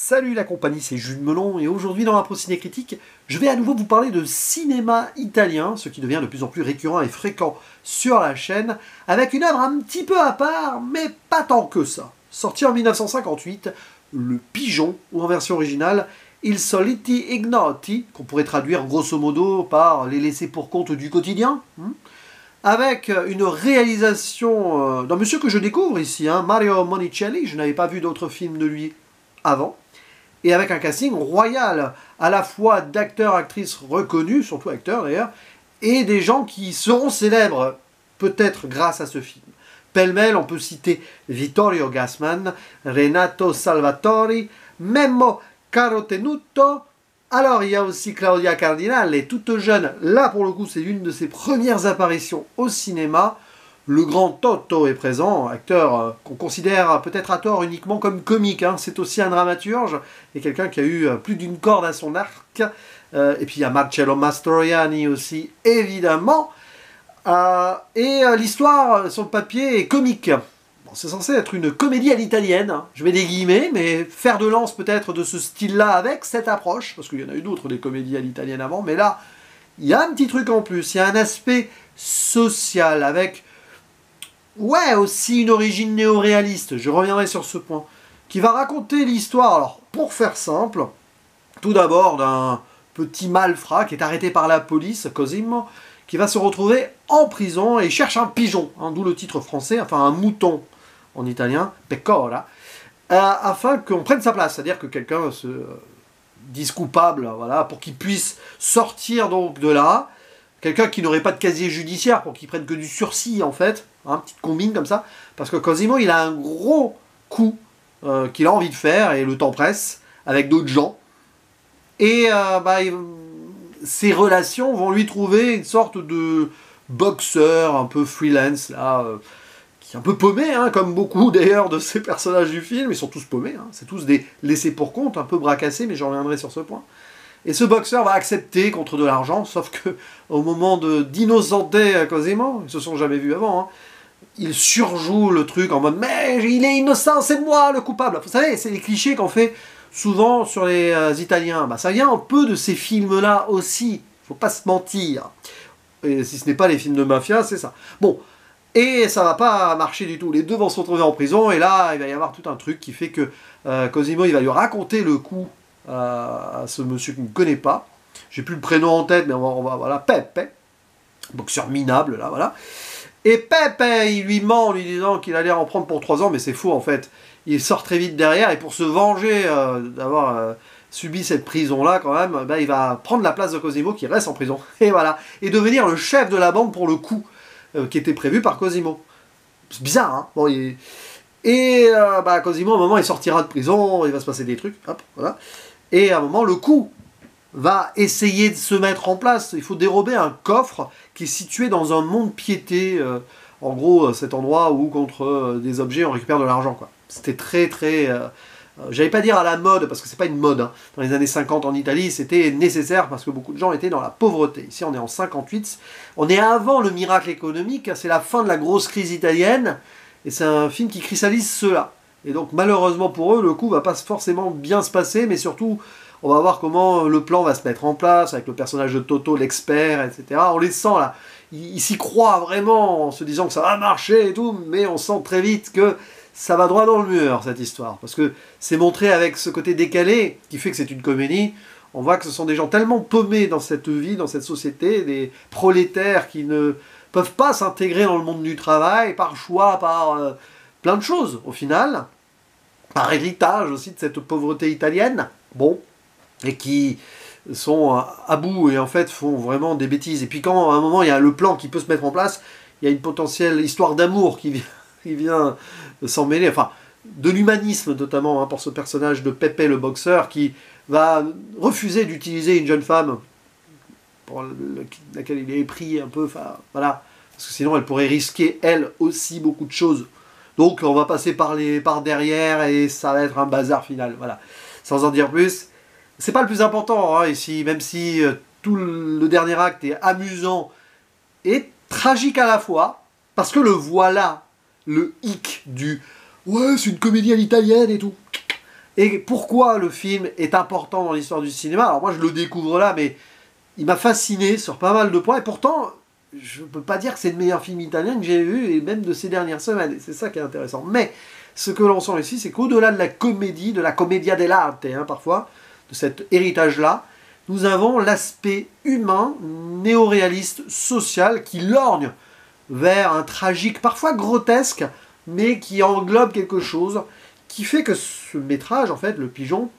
Salut la compagnie, c'est Jules Melon et aujourd'hui dans la Ciné Critique, je vais à nouveau vous parler de cinéma italien, ce qui devient de plus en plus récurrent et fréquent sur la chaîne, avec une œuvre un petit peu à part, mais pas tant que ça. Sorti en 1958, Le Pigeon, ou en version originale, Il Soliti Ignoti, qu'on pourrait traduire grosso modo par Les laissés pour compte du quotidien, avec une réalisation d'un monsieur que je découvre ici, Mario Monicelli, je n'avais pas vu d'autres films de lui avant, et avec un casting royal, à la fois d'acteurs, actrices reconnus, surtout acteurs d'ailleurs, et des gens qui seront célèbres, peut-être grâce à ce film. Pêle-mêle, on peut citer Vittorio Gassman, Renato Salvatori, Memmo Carotenuto. Alors il y a aussi Claudia Cardinale, toute jeune, là pour le coup c'est l'une de ses premières apparitions au cinéma. Le grand Toto est présent, acteur qu'on considère peut-être à tort uniquement comme comique, c'est aussi un dramaturge et quelqu'un qui a eu plus d'une corde à son arc. Et puis il y a Marcello Mastroianni aussi, évidemment. L'histoire sur le papier est comique. Bon, c'est censé être une comédie à l'italienne, je mets des guillemets, mais faire de lance peut-être de ce style-là avec cette approche, parce qu'il y en a eu d'autres des comédies à l'italienne avant, mais là, il y a un petit truc en plus, il y a un aspect social avec... Ouais, aussi une origine néo-réaliste, je reviendrai sur ce point, qui va raconter l'histoire, alors pour faire simple, tout d'abord d'un petit malfrat qui est arrêté par la police, Cosimo, qui va se retrouver en prison et cherche un pigeon, d'où le titre français, enfin un mouton en italien, pecora, afin qu'on prenne sa place, c'est-à-dire que quelqu'un se dise coupable, voilà, pour qu'il puisse sortir donc de là. Quelqu'un qui n'aurait pas de casier judiciaire pour qu'il prenne que du sursis en fait, petite combine comme ça, parce que Cosimo il a un gros coup qu'il a envie de faire et le temps presse avec d'autres gens. Et ses relations vont lui trouver une sorte de boxeur un peu freelance là, qui est un peu paumé, comme beaucoup d'ailleurs de ces personnages du film, ils sont tous paumés, c'est tous des laissés pour compte, un peu bracassés, mais j'en reviendrai sur ce point. Et ce boxeur va accepter contre de l'argent, sauf que au moment d'innocenter Cosimo, ils se sont jamais vus avant, il surjoue le truc en mode « Mais il est innocent, c'est moi le coupable !» Vous savez, c'est les clichés qu'on fait souvent sur les Italiens. Ça vient un peu de ces films-là aussi, faut pas se mentir. Et si ce n'est pas les films de mafia, c'est ça. Bon, et ça va pas marcher du tout. Les deux vont se retrouver en prison, et là, il va y avoir tout un truc qui fait que Cosimo, il va lui raconter le coup à ce monsieur qu'il ne connaît pas. J'ai plus le prénom en tête, mais voilà, Pepe, boxeur minable, là, voilà. Et Pepe, il lui ment en lui disant qu'il allait en prendre pour 3 ans, mais c'est faux en fait. Il sort très vite derrière, et pour se venger d'avoir subi cette prison-là, quand même, il va prendre la place de Cosimo, qui reste en prison, et voilà, et devenir le chef de la bande pour le coup, qui était prévu par Cosimo. C'est bizarre, Bon, Cosimo, à un moment, il sortira de prison, il va se passer des trucs, hop, voilà. Et à un moment, le coup va essayer de se mettre en place. Il faut dérober un coffre qui est situé dans un mont de piété. En gros, cet endroit où, contre des objets, on récupère de l'argent, quoi. C'était très, très... j'allais pas dire à la mode, parce que c'est pas une mode. Dans les années 50 en Italie, c'était nécessaire parce que beaucoup de gens étaient dans la pauvreté. Ici, on est en 58. On est avant le miracle économique. C'est la fin de la grosse crise italienne. Et c'est un film qui cristallise cela. Et donc, malheureusement pour eux, le coup va pas forcément bien se passer, mais surtout... On va voir comment le plan va se mettre en place, avec le personnage de Toto, l'expert, etc. On les sent là, ils s'y croient vraiment en se disant que ça va marcher et tout, mais on sent très vite que ça va droit dans le mur, cette histoire. Parce que c'est montré avec ce côté décalé, qui fait que c'est une comédie. On voit que ce sont des gens tellement paumés dans cette vie, dans cette société, des prolétaires qui ne peuvent pas s'intégrer dans le monde du travail, par choix, par plein de choses, au final. Par héritage aussi de cette pauvreté italienne. Bon. Et qui sont à bout et en fait font vraiment des bêtises. Et puis quand à un moment il y a le plan qui peut se mettre en place, il y a une potentielle histoire d'amour qui vient s'en mêler, enfin de l'humanisme notamment pour ce personnage de Pepe le boxeur qui va refuser d'utiliser une jeune femme pour laquelle il est pris un peu, enfin voilà, parce que sinon elle pourrait risquer elle aussi beaucoup de choses. Donc on va passer par derrière et ça va être un bazar final, voilà. Sans en dire plus. C'est pas le plus important ici, même si tout le dernier acte est amusant et tragique à la fois, parce que le voilà, le hic du « ouais, c'est une comédie à l'italienne et tout ». Et pourquoi le film est important dans l'histoire du cinéma? Alors moi je le découvre là, mais il m'a fasciné sur pas mal de points, et pourtant, je ne peux pas dire que c'est le meilleur film italien que j'ai vu, et même de ces dernières semaines, et c'est ça qui est intéressant. Mais ce que l'on sent ici, c'est qu'au-delà de la comédie, de la commedia dell'arte, parfois, de cet héritage-là, nous avons l'aspect humain, néo-réaliste, social, qui lorgne vers un tragique, parfois grotesque, mais qui englobe quelque chose, qui fait que ce métrage, en fait, Le Pigeon,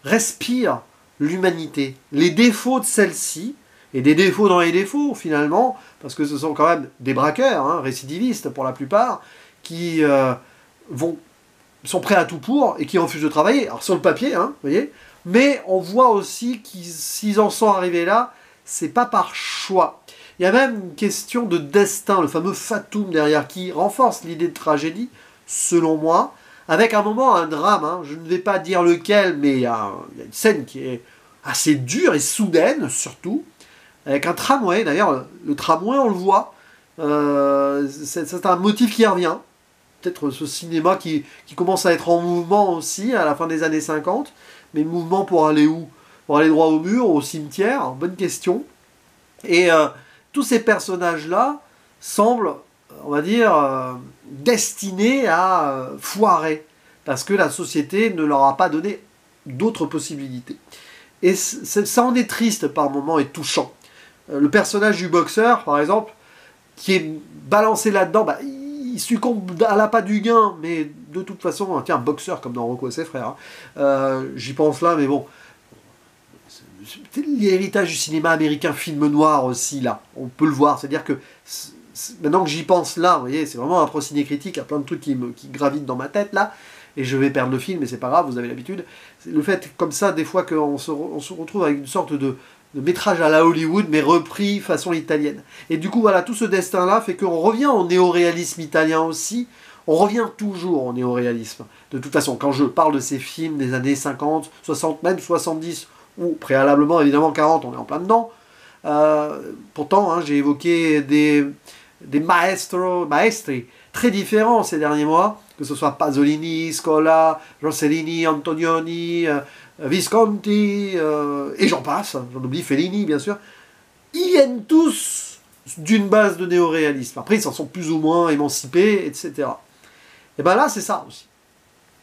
respire l'humanité, les défauts de celle-ci, et des défauts dans les défauts, finalement, parce que ce sont quand même des braqueurs, hein, récidivistes pour la plupart, qui sont prêts à tout pour, et qui refusent de travailler. Alors sur le papier, hein, vous voyez, mais on voit aussi qu'ils, s'ils en sont arrivés là, c'est pas par choix. Il y a même une question de destin, le fameux fatum derrière, qui renforce l'idée de tragédie, selon moi, avec un moment, un drame, hein. Je ne vais pas dire lequel, mais il y a une scène qui est assez dure et soudaine, surtout, avec un tramway. D'ailleurs, le tramway, on le voit, c'est un motif qui revient. Peut-être ce cinéma qui commence à être en mouvement aussi, à la fin des années 50, mais mouvement pour aller où? Pour aller droit au mur, au cimetière? Bonne question. Et tous ces personnages-là semblent, on va dire, destinés à foirer, parce que la société ne leur a pas donné d'autres possibilités. Et ça en est triste par moments et touchant. Le personnage du boxeur, par exemple, qui est balancé là-dedans, bah, il succombe à l'appât du gain, mais de toute façon, tiens, boxeur comme dans Rocco et ses frères, hein. J'y pense là, mais bon, c'est l'héritage du cinéma américain, film noir aussi, là, on peut le voir, c'est-à-dire que maintenant que j'y pense là, vous voyez, c'est vraiment un procédé critique, il y a plein de trucs qui gravitent dans ma tête là, et je vais perdre le film, mais c'est pas grave, vous avez l'habitude. Le fait, comme ça, des fois, qu'on se retrouve avec une sorte de métrage à la Hollywood, mais repris façon italienne. Et du coup, voilà, tout ce destin-là fait qu'on revient au néoréalisme italien aussi, on revient toujours au néoréalisme. De toute façon, quand je parle de ces films des années 50, 60, même 70, ou préalablement, évidemment, 40, on est en plein dedans. Pourtant, hein, j'ai évoqué des maestri très différents ces derniers mois, que ce soit Pasolini, Scola, Rossellini, Antonioni, Visconti, et j'en passe, j'en oublie Fellini bien sûr. Ils viennent tous d'une base de néoréalisme. Après, ils s'en sont plus ou moins émancipés, etc. Et bien là, c'est ça aussi.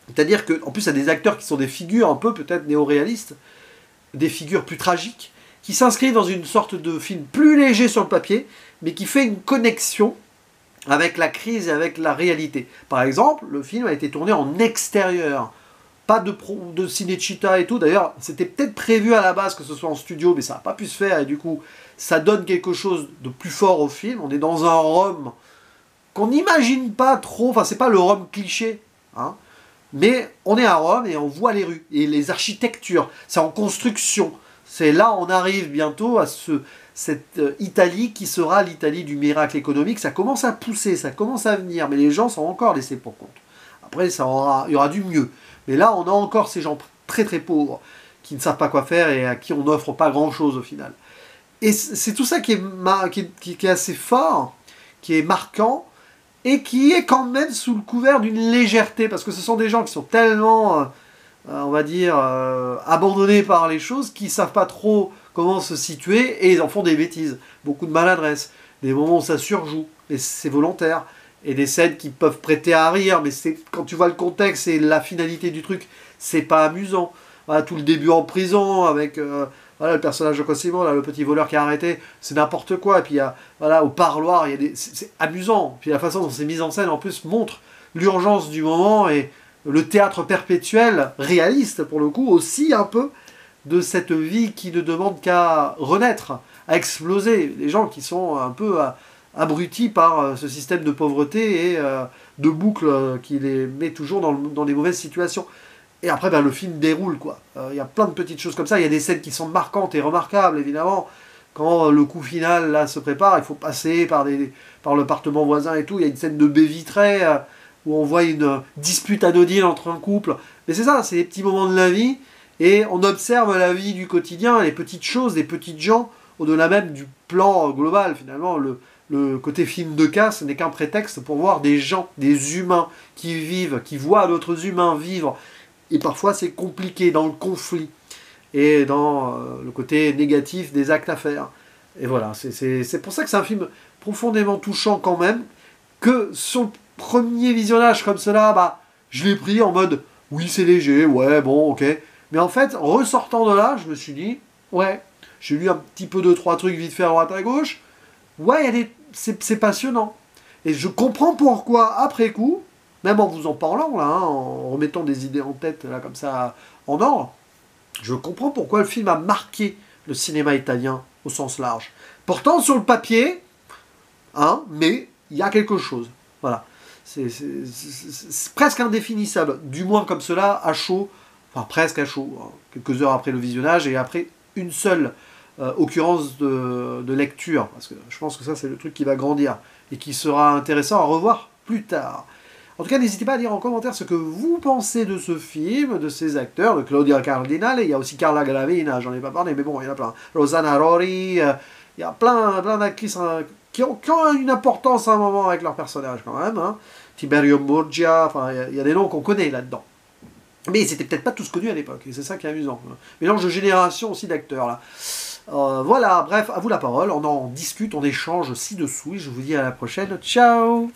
C'est-à-dire qu'en plus, il y a des acteurs qui sont des figures un peu peut-être néoréalistes, des figures plus tragiques, qui s'inscrivent dans une sorte de film plus léger sur le papier, mais qui fait une connexion avec la crise et avec la réalité. Par exemple, le film a été tourné en extérieur, pas de Cinecittà et tout. D'ailleurs, c'était peut-être prévu à la base que ce soit en studio, mais ça n'a pas pu se faire, et du coup, ça donne quelque chose de plus fort au film. On est dans un Rome qu'on n'imagine pas trop, enfin, c'est pas le Rome cliché, hein, mais on est à Rome et on voit les rues, et les architectures, c'est en construction. C'est là, on arrive bientôt à cette Italie qui sera l'Italie du miracle économique. Ça commence à pousser, ça commence à venir, mais les gens sont encore laissés pour compte. Après, il y aura du mieux. Mais là, on a encore ces gens très très pauvres qui ne savent pas quoi faire et à qui on n'offre pas grand-chose au final. Et c'est tout ça qui est assez fort, qui est marquant, et qui est quand même sous le couvert d'une légèreté, parce que ce sont des gens qui sont tellement, on va dire, abandonnés par les choses, qui ne savent pas trop comment se situer, et ils en font des bêtises, beaucoup de maladresse, des moments où ça surjoue, et c'est volontaire, et des scènes qui peuvent prêter à rire, mais quand tu vois le contexte et la finalité du truc, c'est pas amusant. Voilà, tout le début en prison, avec voilà, le personnage de Cosimo, là, le petit voleur qui est arrêté, c'est n'importe quoi, et puis voilà, au parloir, c'est amusant, puis la façon dont c'est mis en scène, en plus, montre l'urgence du moment, et le théâtre perpétuel, réaliste pour le coup, aussi un peu, de cette vie qui ne demande qu'à renaître, à exploser. Les gens qui sont un peu abrutis par ce système de pauvreté et de boucles qui les met toujours dans les mauvaises situations. Et après, ben, le film déroule, quoi. Y a plein de petites choses comme ça. Il y a des scènes qui sont marquantes et remarquables, évidemment. Quand le coup final là, se prépare, il faut passer par l'appartement voisin et tout. Il y a une scène de baie vitrée où on voit une dispute anodine entre un couple. Mais c'est ça, c'est des petits moments de la vie. Et on observe la vie du quotidien, les petites choses, les petites gens, au-delà même du plan global. Finalement, le côté film de casse n'est qu'un prétexte pour voir des gens, des humains qui vivent, qui voient d'autres humains vivre, Et parfois c'est compliqué dans le conflit et dans le côté négatif des actes à faire. Et voilà, c'est pour ça que c'est un film profondément touchant quand même, que sur le premier visionnage comme cela, bah, je l'ai pris en mode, oui c'est léger, ouais bon ok. Mais en fait, en ressortant de là, je me suis dit, ouais, j'ai lu un petit peu 2-3 trucs vite fait à droite à gauche, ouais, c'est passionnant. Et je comprends pourquoi, après coup, même en vous en parlant, là, hein, en remettant des idées en tête, là, comme ça, en ordre, je comprends pourquoi le film a marqué le cinéma italien au sens large. Pourtant, sur le papier, hein, mais il y a quelque chose. Voilà. C'est presque indéfinissable, du moins comme cela, à chaud, enfin presque à chaud, hein, quelques heures après le visionnage et après une seule occurrence de lecture, parce que je pense que ça c'est le truc qui va grandir et qui sera intéressant à revoir plus tard. En tout cas, n'hésitez pas à dire en commentaire ce que vous pensez de ce film, de ces acteurs, de Claudia Cardinale, il y a aussi Carla Gravina, j'en ai pas parlé, mais bon, il y en a plein. Rosanna Rori, il y a plein d'actrices hein, qui ont une importance à un moment avec leur personnage quand même. Hein. Tiberio Murgia, enfin, il y a des noms qu'on connaît là-dedans. Mais ils n'étaient peut-être pas tous connus à l'époque, et c'est ça qui est amusant. Mélange de génération aussi d'acteurs là. Voilà, bref, à vous la parole, on en discute, on échange ci-dessous, et je vous dis à la prochaine, ciao!